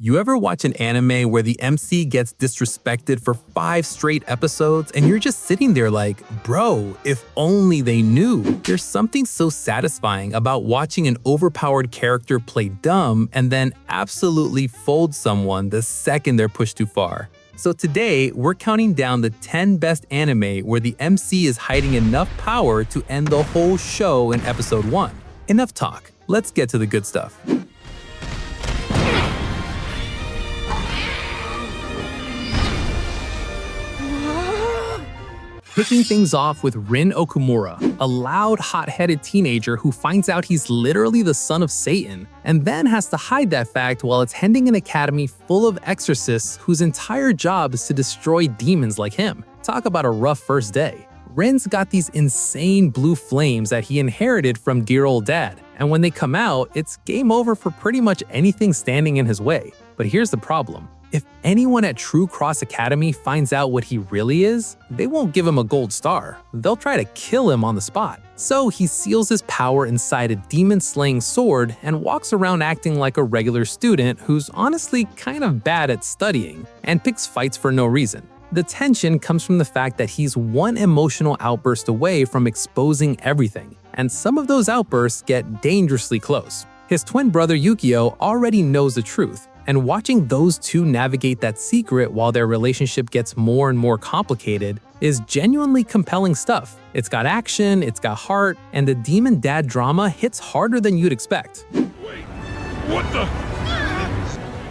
You ever watch an anime where the MC gets disrespected for 5 straight episodes and you're just sitting there like, bro, if only they knew? There's something so satisfying about watching an overpowered character play dumb and then absolutely fold someone the second they're pushed too far. So today, we're counting down the 10 best anime where the MC is hiding enough power to end the whole show in episode 1. Enough talk, let's get to the good stuff. Kicking things off with Rin Okumura, a loud, hot-headed teenager who finds out he's literally the son of Satan, and then has to hide that fact while attending an academy full of exorcists whose entire job is to destroy demons like him. Talk about a rough first day. Rin's got these insane blue flames that he inherited from dear old dad, and when they come out, it's game over for pretty much anything standing in his way. But here's the problem. If anyone at True Cross Academy finds out what he really is, they won't give him a gold star. They'll try to kill him on the spot. So he seals his power inside a demon-slaying sword and walks around acting like a regular student who's honestly kind of bad at studying and picks fights for no reason. The tension comes from the fact that he's one emotional outburst away from exposing everything, and some of those outbursts get dangerously close. His twin brother Yukio already knows the truth, and watching those two navigate that secret while their relationship gets more and more complicated is genuinely compelling stuff. It's got action, it's got heart, and the demon dad drama hits harder than you'd expect. Wait, what the?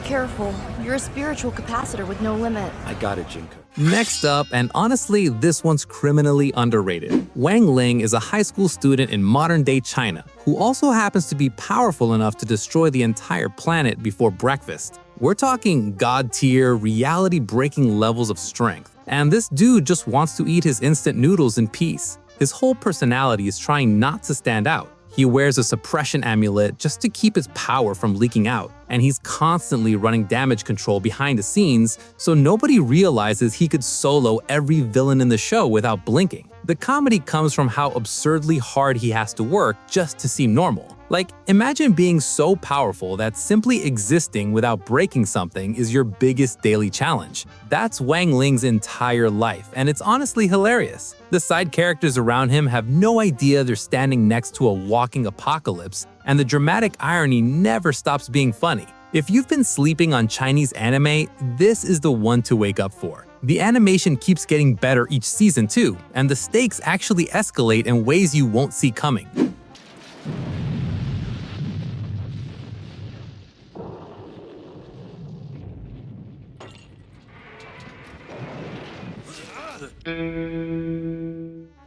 Careful, you're a spiritual capacitor with no limit. I got it, Jinko. Next up, and honestly this one's criminally underrated, Wang Lang is a high school student in modern-day China who also happens to be powerful enough to destroy the entire planet before breakfast. We're talking god-tier, reality-breaking levels of strength, and this dude just wants to eat his instant noodles in peace. His whole personality is trying not to stand out. He wears a suppression amulet just to keep his power from leaking out, and he's constantly running damage control behind the scenes so nobody realizes he could solo every villain in the show without blinking. The comedy comes from how absurdly hard he has to work just to seem normal. Like, imagine being so powerful that simply existing without breaking something is your biggest daily challenge. That's Wang Lang's entire life, and it's honestly hilarious. The side characters around him have no idea they're standing next to a walking apocalypse, and the dramatic irony never stops being funny. If you've been sleeping on Chinese anime, this is the one to wake up for. The animation keeps getting better each season too, and the stakes actually escalate in ways you won't see coming.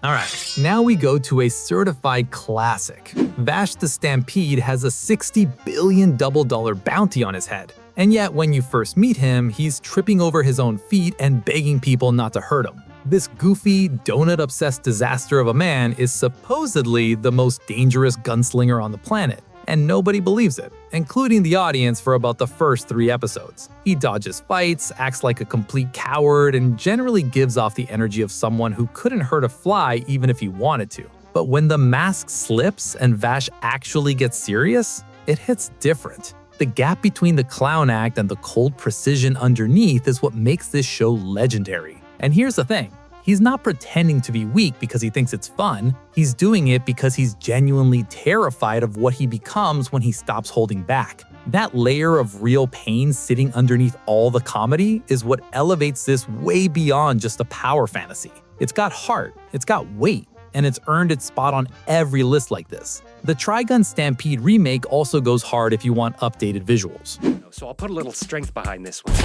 Alright, now we go to a certified classic. Vash the Stampede has a $60 billion double-dollar bounty on his head. And yet when you first meet him, he's tripping over his own feet and begging people not to hurt him. This goofy, donut-obsessed disaster of a man is supposedly the most dangerous gunslinger on the planet, and nobody believes it, including the audience for about the first 3 episodes. He dodges fights, acts like a complete coward, and generally gives off the energy of someone who couldn't hurt a fly even if he wanted to. But when the mask slips and Vash actually gets serious, it hits different. The gap between the clown act and the cold precision underneath is what makes this show legendary. And here's the thing. He's not pretending to be weak because he thinks it's fun. He's doing it because he's genuinely terrified of what he becomes when he stops holding back. That layer of real pain sitting underneath all the comedy is what elevates this way beyond just a power fantasy. It's got heart, it's got weight, and it's earned its spot on every list like this. The Trigun Stampede remake also goes hard if you want updated visuals. So I'll put a little strength behind this one.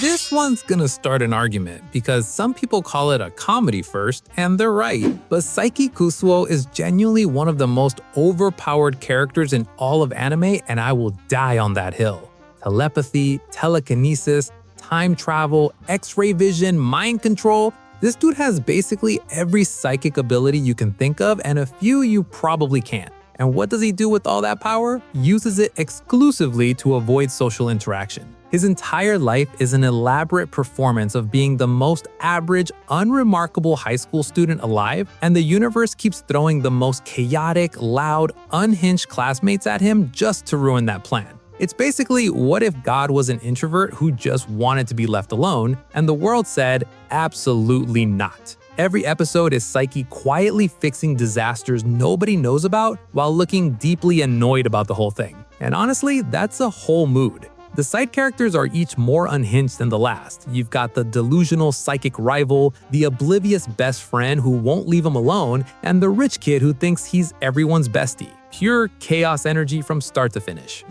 This one's gonna start an argument because some people call it a comedy first, and they're right. But Psyche Kusu is genuinely one of the most overpowered characters in all of anime, and I will die on that hill. Telepathy, telekinesis, time travel, X-ray vision, mind control. This dude has basically every psychic ability you can think of and a few you probably can't. And what does he do with all that power? Uses it exclusively to avoid social interaction. His entire life is an elaborate performance of being the most average, unremarkable high school student alive, and the universe keeps throwing the most chaotic, loud, unhinged classmates at him just to ruin that plan. It's basically, what if God was an introvert who just wanted to be left alone, and the world said, absolutely not. Every episode is Psyche quietly fixing disasters nobody knows about while looking deeply annoyed about the whole thing. And honestly, that's a whole mood. The side characters are each more unhinged than the last. You've got the delusional psychic rival, the oblivious best friend who won't leave him alone, and the rich kid who thinks he's everyone's bestie. Pure chaos energy from start to finish.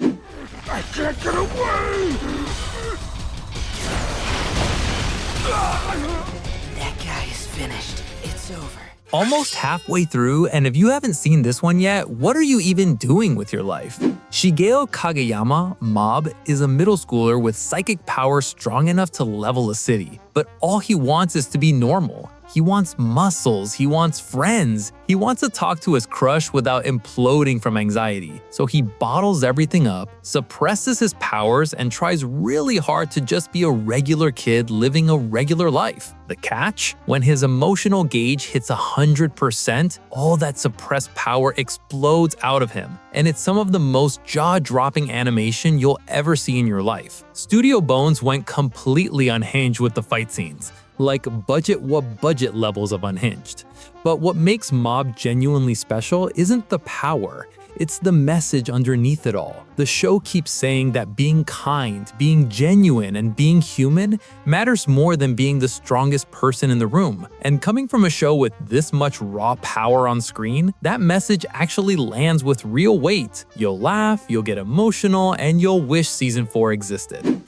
I can't get away! That guy is finished. It's over. Almost halfway through, and if you haven't seen this one yet, what are you even doing with your life? Shigeo Kageyama, Mob, is a middle schooler with psychic power strong enough to level a city, but all he wants is to be normal. He wants muscles, he wants friends, he wants to talk to his crush without imploding from anxiety. So he bottles everything up, suppresses his powers, and tries really hard to just be a regular kid living a regular life. The catch? When his emotional gauge hits 100%, all that suppressed power explodes out of him. And it's some of the most jaw-dropping animation you'll ever see in your life. Studio Bones went completely unhinged with the fight scenes. Like budget levels of unhinged. But what makes Mob genuinely special isn't the power, it's the message underneath it all. The show keeps saying that being kind, being genuine, and being human matters more than being the strongest person in the room. And coming from a show with this much raw power on screen, that message actually lands with real weight. You'll laugh, you'll get emotional, and you'll wish season 4 existed.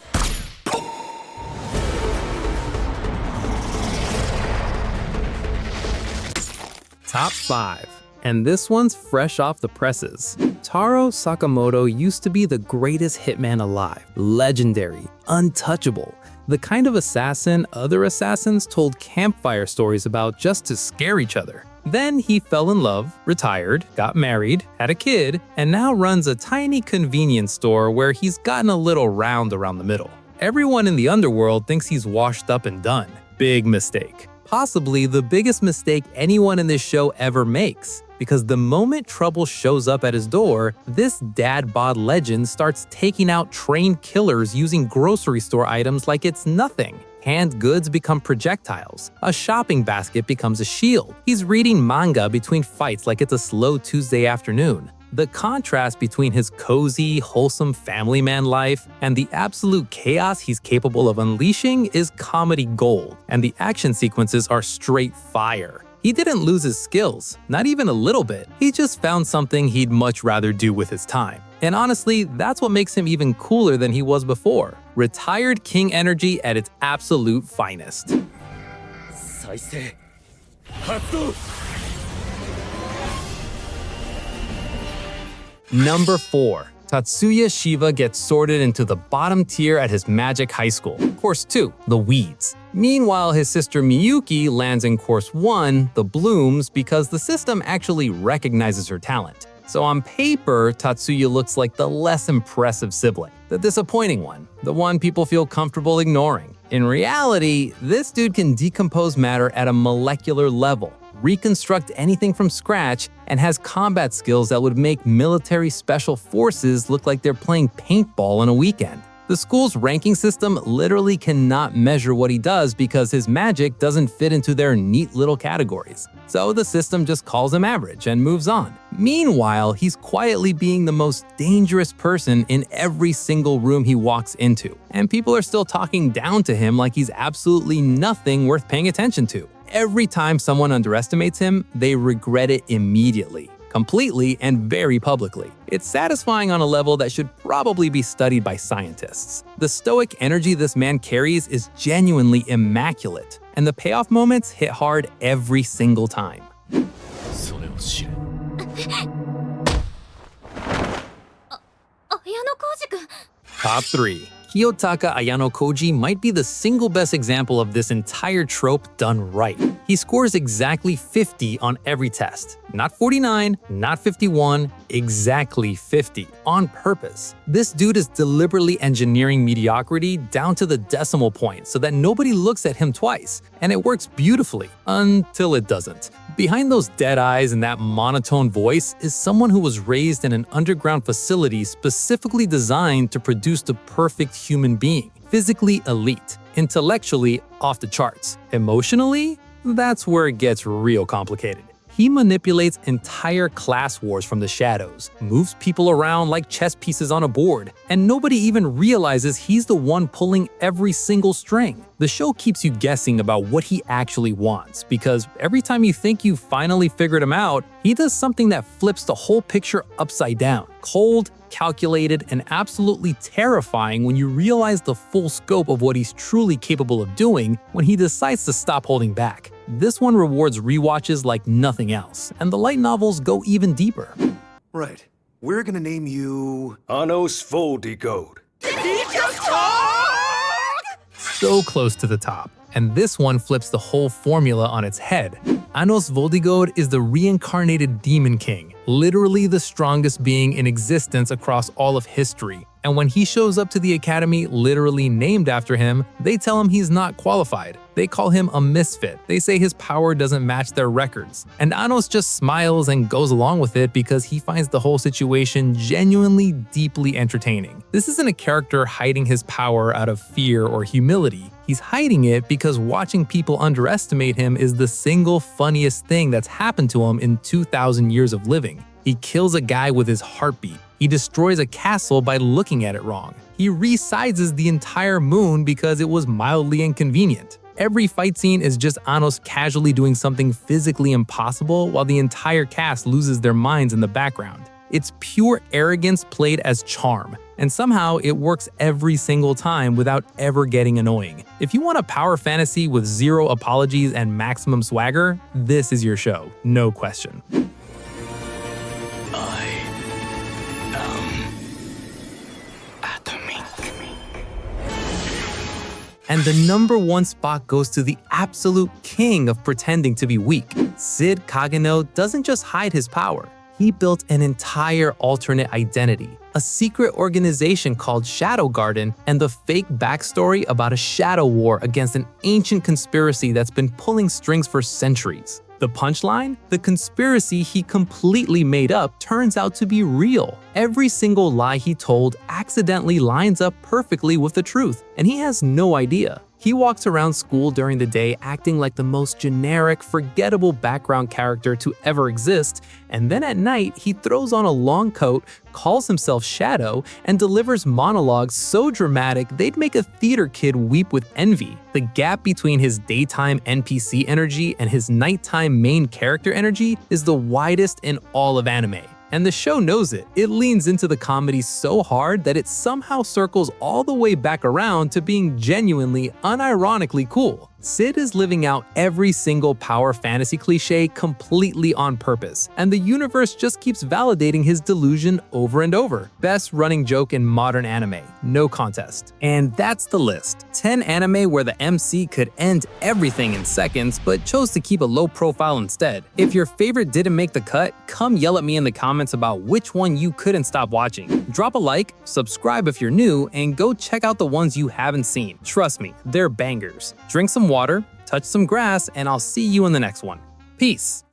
Top 5. And this one's fresh off the presses. Taro Sakamoto used to be the greatest hitman alive. Legendary, untouchable. The kind of assassin other assassins told campfire stories about just to scare each other. Then he fell in love, retired, got married, had a kid, and now runs a tiny convenience store where he's gotten a little round around the middle. Everyone in the underworld thinks he's washed up and done. Big mistake. Possibly the biggest mistake anyone in this show ever makes, because the moment trouble shows up at his door, this dad bod legend starts taking out trained killers using grocery store items like it's nothing. Canned goods become projectiles. A shopping basket becomes a shield. He's reading manga between fights like it's a slow Tuesday afternoon. The contrast between his cozy, wholesome family man life and the absolute chaos he's capable of unleashing is comedy gold, and the action sequences are straight fire. He didn't lose his skills, not even a little bit. He just found something he'd much rather do with his time. And honestly, that's what makes him even cooler than he was before. Retired king energy at its absolute finest. Psyche Kusu. Number 4. Tatsuya Shiva gets sorted into the bottom tier at his magic high school. Course 2, the weeds. Meanwhile, his sister Miyuki lands in Course 1, the blooms, because the system actually recognizes her talent. So on paper, Tatsuya looks like the less impressive sibling, the disappointing one, the one people feel comfortable ignoring. In reality, this dude can decompose matter at a molecular level, reconstruct anything from scratch, and has combat skills that would make military special forces look like they're playing paintball on a weekend. The school's ranking system literally cannot measure what he does because his magic doesn't fit into their neat little categories. So the system just calls him average and moves on. Meanwhile, he's quietly being the most dangerous person in every single room he walks into. And people are still talking down to him like he's absolutely nothing worth paying attention to. Every time someone underestimates him, they regret it immediately, completely and very publicly. It's satisfying on a level that should probably be studied by scientists. The stoic energy this man carries is genuinely immaculate, and the payoff moments hit hard every single time. Ayanoo Koji-kun. Top 3. Kiyotaka Ayanoo Koji might be the single best example of this entire trope done right. He scores exactly 50 on every test. Not 49, not 51, exactly 50, on purpose. This dude is deliberately engineering mediocrity down to the decimal point so that nobody looks at him twice, and it works beautifully, until it doesn't. Behind those dead eyes and that monotone voice is someone who was raised in an underground facility specifically designed to produce the perfect human being. Physically elite, intellectually off the charts. Emotionally, that's where it gets real complicated. He manipulates entire class wars from the shadows, moves people around like chess pieces on a board, and nobody even realizes he's the one pulling every single string. The show keeps you guessing about what he actually wants, because every time you think you've finally figured him out, he does something that flips the whole picture upside down. Cold, calculated, and absolutely terrifying when you realize the full scope of what he's truly capable of doing when he decides to stop holding back. This one rewards rewatches like nothing else, and the light novels go even deeper. Right. We're gonna name you... Anos Vode. So close to the top. And this one flips the whole formula on its head. Anos Voldigod is the reincarnated Demon King, literally the strongest being in existence across all of history. And when he shows up to the academy literally named after him, they tell him he's not qualified. They call him a misfit. They say his power doesn't match their records. And Anos just smiles and goes along with it because he finds the whole situation genuinely deeply entertaining. This isn't a character hiding his power out of fear or humility. He's hiding it because watching people underestimate him is the single funniest thing that's happened to him in 2,000 years of living. He kills a guy with his heartbeat. He destroys a castle by looking at it wrong. He resizes the entire moon because it was mildly inconvenient. Every fight scene is just Anos casually doing something physically impossible while the entire cast loses their minds in the background. It's pure arrogance played as charm, and somehow it works every single time without ever getting annoying. If you want a power fantasy with zero apologies and maximum swagger, this is your show, no question. And the #1 spot goes to the absolute king of pretending to be weak. Sid Kageno doesn't just hide his power. He built an entire alternate identity, a secret organization called Shadow Garden, and the fake backstory about a shadow war against an ancient conspiracy that's been pulling strings for centuries. The punchline? The conspiracy he completely made up turns out to be real. Every single lie he told accidentally lines up perfectly with the truth, and he has no idea. He walks around school during the day acting like the most generic, forgettable background character to ever exist, and then at night he throws on a long coat, calls himself Shadow, and delivers monologues so dramatic they'd make a theater kid weep with envy. The gap between his daytime NPC energy and his nighttime main character energy is the widest in all of anime. And the show knows it. It leans into the comedy so hard that it somehow circles all the way back around to being genuinely, unironically cool. Sid is living out every single power fantasy cliche completely on purpose, and the universe just keeps validating his delusion over and over. Best running joke in modern anime, no contest. And that's the list. 10 anime where the MC could end everything in seconds, but chose to keep a low profile instead. If your favorite didn't make the cut, come yell at me in the comments about which one you couldn't stop watching. Drop a like, subscribe if you're new, and go check out the ones you haven't seen. Trust me, they're bangers. Drink some water, touch some grass, and I'll see you in the next one. Peace.